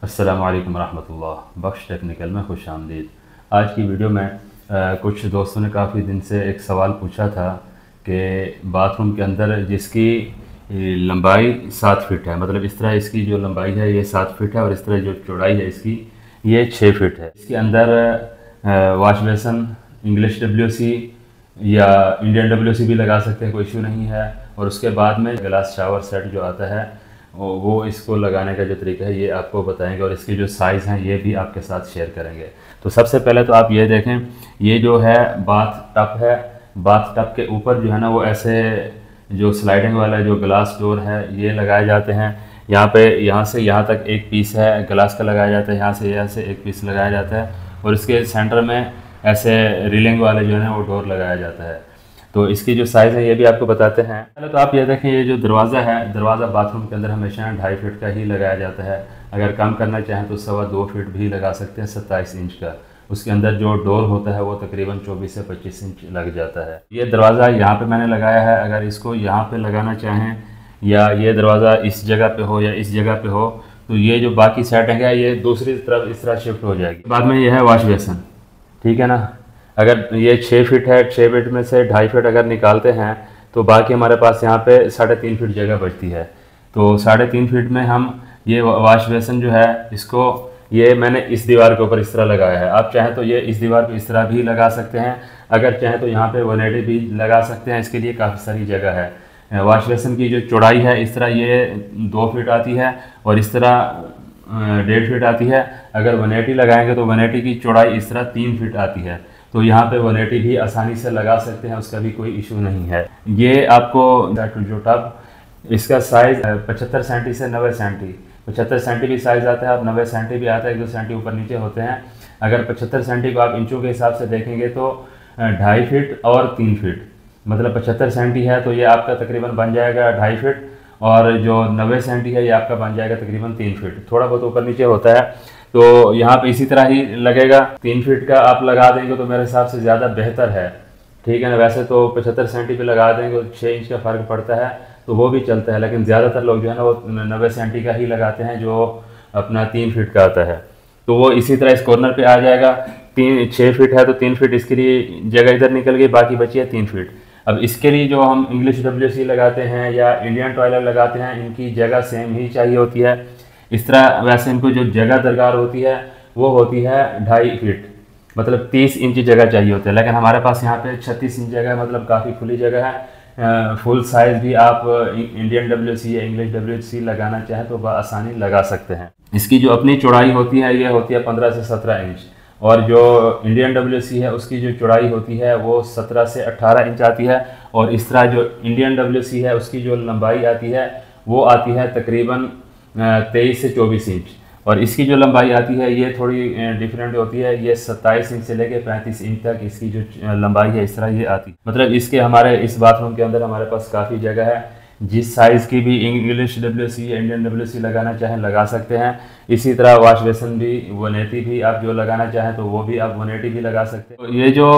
अस्सलामु अलैकुम रहमतुल्लाह। बख्श टेक्निकल में खुश आमदीद। आज की वीडियो में कुछ दोस्तों ने काफ़ी दिन से एक सवाल पूछा था कि बाथरूम के अंदर जिसकी लंबाई 7 फीट है, मतलब इस तरह इसकी जो लंबाई है ये 7 फीट है और इस तरह जो चौड़ाई है इसकी ये 6 फीट है। इसके अंदर वाश बेसन इंग्लिश WC या इंडियन WC भी लगा सकते हैं, कोई इशू नहीं है। और उसके बाद में ग्लास शावर सेट जो आता है वो इसको लगाने का जो तरीका है ये आपको बताएंगे और इसकी जो साइज़ हैं ये भी आपके साथ शेयर करेंगे। तो सबसे पहले तो आप ये देखें, ये जो है बाथ टब है। बाथ टब के ऊपर जो है ना वो ऐसे जो स्लाइडिंग वाला जो ग्लास डोर है ये लगाए जाते हैं। यहाँ पे यहाँ से यहाँ तक एक पीस है ग्लास का लगाया जाता है, यहाँ से एक पीस लगाया जाता है और इसके सेंटर में ऐसे रीलिंग वाले जो है ना वो डोर लगाया जाता है। तो इसकी जो साइज़ है ये भी आपको बताते हैं। पहले तो आप ये देखें, ये जो दरवाज़ा है, दरवाज़ा बाथरूम के अंदर हमेशा 2.5 फीट का ही लगाया जाता है। अगर कम करना चाहें तो 2.25 फीट भी लगा सकते हैं, 27 इंच का। उसके अंदर जो डोर होता है वो तकरीबन 24 से 25 इंच लग जाता है। ये दरवाज़ा यहाँ पे मैंने लगाया है। अगर इसको यहाँ पे लगाना चाहें या ये दरवाज़ा इस जगह पे हो या इस जगह पे हो तो ये जो बाकी सेटिंग है ये दूसरी तरफ इस तरह शिफ्ट हो जाएगी। बाद में यह है वॉश बेसन, ठीक है ना। अगर ये 6 फीट है, 6 फीट में से 2.5 फीट अगर निकालते हैं तो बाकी हमारे पास यहाँ पे 3.5 फीट जगह बचती है। तो 3.5 फीट में हम ये वॉश बेसन जो है इसको ये मैंने इस दीवार के ऊपर इस तरह लगाया है। आप चाहें तो ये इस दीवार पे इस तरह भी लगा सकते हैं, अगर चाहें तो यहाँ पे 180 भी लगा सकते हैं। इसके लिए काफ़ी सारी जगह है। वॉश बेसन की जो चौड़ाई है इस तरह ये 2 फीट आती है और इस तरह 1.5 फीट आती है। अगर 180 लगाएंगे तो 180 की चौड़ाई इस तरह 3 फीट आती है। तो यहाँ पे 180 भी आसानी से लगा सकते हैं, उसका भी कोई इशू नहीं है। ये आपको जो टब इसका साइज़ 75 सेंटी से 90 सेंटी, 75 सेंटी भी साइज़ आता है और 90 सेंटी भी आता है, 1-2 सेंटी ऊपर नीचे होते हैं। अगर 75 सेंटी को आप इंचों के हिसाब से देखेंगे तो 2.5 फीट और 3 फीट, मतलब 75 सेंटी है तो ये आपका तकरीबन बन जाएगा 2.5 फीट और जो 90 सेंटी है ये आपका बन जाएगा तकरीबन 3 फीट। थोड़ा बहुत ऊपर नीचे होता है तो यहाँ पे इसी तरह ही लगेगा। 3 फीट का आप लगा देंगे तो मेरे हिसाब से ज़्यादा बेहतर है, ठीक है ना। वैसे तो 75 सेंटी पे लगा देंगे तो 6 इंच का फ़र्क पड़ता है तो वो भी चलता है, लेकिन ज़्यादातर लोग जो है ना वो 90 सेंटी का ही लगाते हैं जो अपना 3 फीट का आता है। तो वो इसी तरह इस कॉर्नर पे आ जाएगा। 6 फीट है तो 3 फीट इसके लिए जगह इधर निकल गई, बाकी बची है 3 फीट। अब इसके लिए जो हम इंग्लिश WC लगाते हैं या इंडियन टॉयलेट लगाते हैं इनकी जगह सेम ही चाहिए होती है। इस तरह वैसे इनको जो जगह दरकार होती है वो होती है 2.5 फीट, मतलब 30 इंच जगह चाहिए होती है। लेकिन हमारे पास यहाँ पे 36 इंच जगह है, मतलब काफ़ी खुली जगह है। फुल साइज़ भी आप इंडियन WC या इंग्लिश WC लगाना चाहें तो आसानी लगा सकते हैं। इसकी जो अपनी चौड़ाई होती है ये होती है 15 से 17 इंच और जो इंडियन WC है उसकी जो चौड़ाई होती है वो 17 से 18 इंच आती है। और इस तरह जो इंडियन WC है उसकी जो लंबाई आती है वो आती है तकरीबन 23 से 24 इंच और इसकी जो लंबाई आती है ये थोड़ी डिफरेंट होती है। ये 27 इंच से लेकर 35 इंच तक इसकी जो लंबाई है इस तरह ये आती है। मतलब इसके हमारे इस बाथरूम के अंदर हमारे पास काफ़ी जगह है। जिस साइज़ की भी इंग्लिश WC या इंडियन WC लगाना चाहें लगा सकते हैं। इसी तरह वॉश बेसन भी 180 भी आप जो लगाना चाहें तो वो भी आप 180 भी लगा सकते हैं। तो ये जो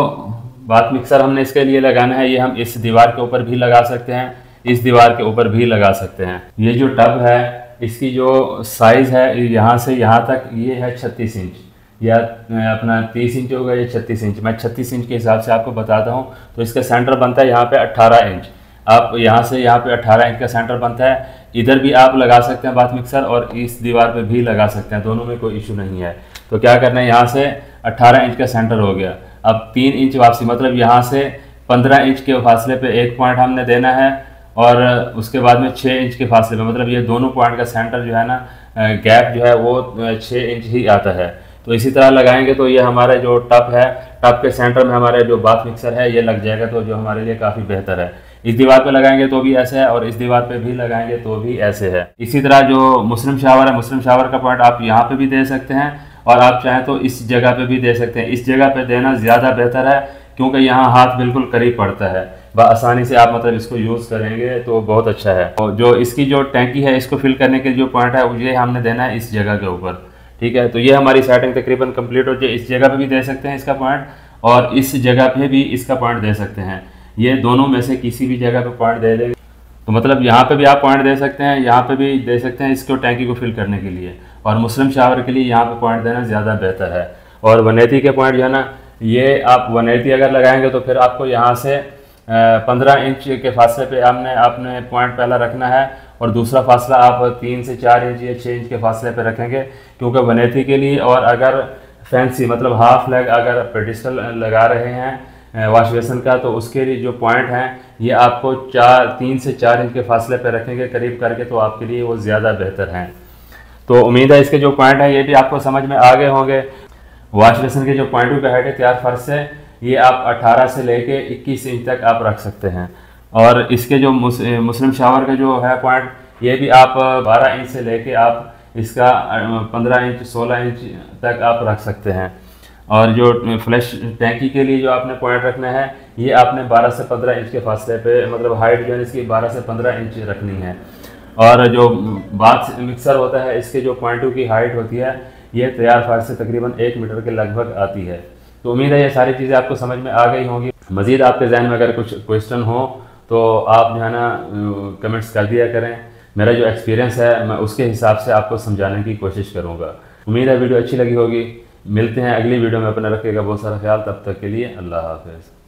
बाथ मिक्सर हमने इसके लिए लगाना है ये हम इस दीवार के ऊपर भी लगा सकते हैं, इस दीवार के ऊपर भी लगा सकते हैं। ये जो टब है इसकी जो साइज़ है यहाँ से यहाँ तक ये है 36 इंच या अपना 30 इंच होगा, ये 36 इंच। मैं 36 इंच के हिसाब से आपको बताता हूँ। तो इसका सेंटर बनता है यहाँ पे 18 इंच। आप यहाँ से यहाँ पे 18 इंच का सेंटर बनता है। इधर भी आप लगा सकते हैं बाथ मिक्सर और इस दीवार पे भी लगा सकते हैं, दोनों में कोई इशू नहीं है। तो क्या करना है, यहाँ से 18 इंच का सेंटर हो गया। अब 3 इंच वापसी, मतलब यहाँ से 15 इंच के फासले पे एक पॉइंट हमने देना है और उसके बाद में 6 इंच के फासले पे, मतलब ये दोनों पॉइंट का सेंटर जो है ना गैप जो है वो 6 इंच ही आता है। तो इसी तरह लगाएंगे तो ये हमारा जो टब है, टब के सेंटर में हमारे जो बाथ मिक्सर है ये लग जाएगा, तो जो हमारे लिए काफ़ी बेहतर है। इस दीवार पे लगाएंगे तो भी ऐसे है और इस दीवार पे भी लगाएंगे तो भी ऐसे है। इसी तरह जो मुस्लिम शावर है, मुस्लिम शावर का पॉइंट आप यहाँ पे भी दे सकते हैं और आप चाहें तो इस जगह पे भी दे सकते हैं। इस जगह पे देना ज़्यादा बेहतर है क्योंकि यहाँ हाथ बिल्कुल करीब पड़ता है, आसानी से आप मतलब इसको यूज़ करेंगे तो बहुत अच्छा है। और जो इसकी जो टैंकी है इसको फिल करने के जो पॉइंट है ये हमने देना है इस जगह के ऊपर, ठीक है। तो ये हमारी सेटिंग तकरीबन कंप्लीट हो जाए। इस जगह पे भी दे सकते हैं इसका पॉइंट और इस जगह पे भी इसका पॉइंट दे सकते हैं। ये दोनों में से किसी भी जगह पे पॉइंट दे देंगे तो मतलब यहाँ पे भी आप पॉइंट दे सकते हैं, यहाँ पे भी दे सकते हैं इसको टैंकी को फिल करने के लिए। और मुस्लिम शावर के लिए यहाँ पे पॉइंट देना ज़्यादा बेहतर है। और 180 के पॉइंट जो है ना, ये आप 180 अगर लगाएंगे तो फिर आपको यहाँ से 15 इंच के फासले पे आपने पॉइंट पहला रखना है, और दूसरा फासला आप 3 से 4 इंच या 6 इंच के फासले पे रखेंगे, क्योंकि 180 के लिए। और अगर फैंसी मतलब हाफ लेग अगर पेडिस्टल लगा रहे हैं वॉश बेसिन का, तो उसके लिए जो पॉइंट हैं ये आपको 3 से 4 इंच के फासले पे रखेंगे करीब करके, तो आपके लिए वो ज़्यादा बेहतर हैं। तो उम्मीद है इसके जो पॉइंट हैं ये भी आपको समझ में आ गए होंगे। वॉश बेसिन के जो पॉइंटों का हाइट है तैयार फर्श से, ये आप 18 से लेके 21 इंच तक आप रख सकते हैं। और इसके जो मुस्लिम शावर का जो है पॉइंट, ये भी आप 12 इंच से लेके आप इसका 15 इंच 16 इंच तक आप रख सकते हैं। और जो फ्लैश टैंकी के लिए जो आपने पॉइंट रखना है, ये आपने 12 से 15 इंच के फासले पे, मतलब हाइट जो है इसकी 12 से 15 इंच रखनी है। और जो बाथ मिक्सर होता है, इसके जो पॉइंटों की हाइट होती है ये तैयार फर्श से तकरीबन 1 मीटर के लगभग आती है। तो उम्मीद है ये सारी चीज़ें आपको समझ में आ गई होंगी। मज़ीद आपके जहन में अगर कुछ क्वेश्चन हो तो आप जो है ना कमेंट्स कर दिया करें। मेरा जो एक्सपीरियंस है मैं उसके हिसाब से आपको समझाने की कोशिश करूँगा। उम्मीद है वीडियो अच्छी लगी होगी। मिलते हैं अगली वीडियो में। अपना रखिएगा बहुत सारा ख्याल। तब तक के लिए अल्लाह हाफ़िज़।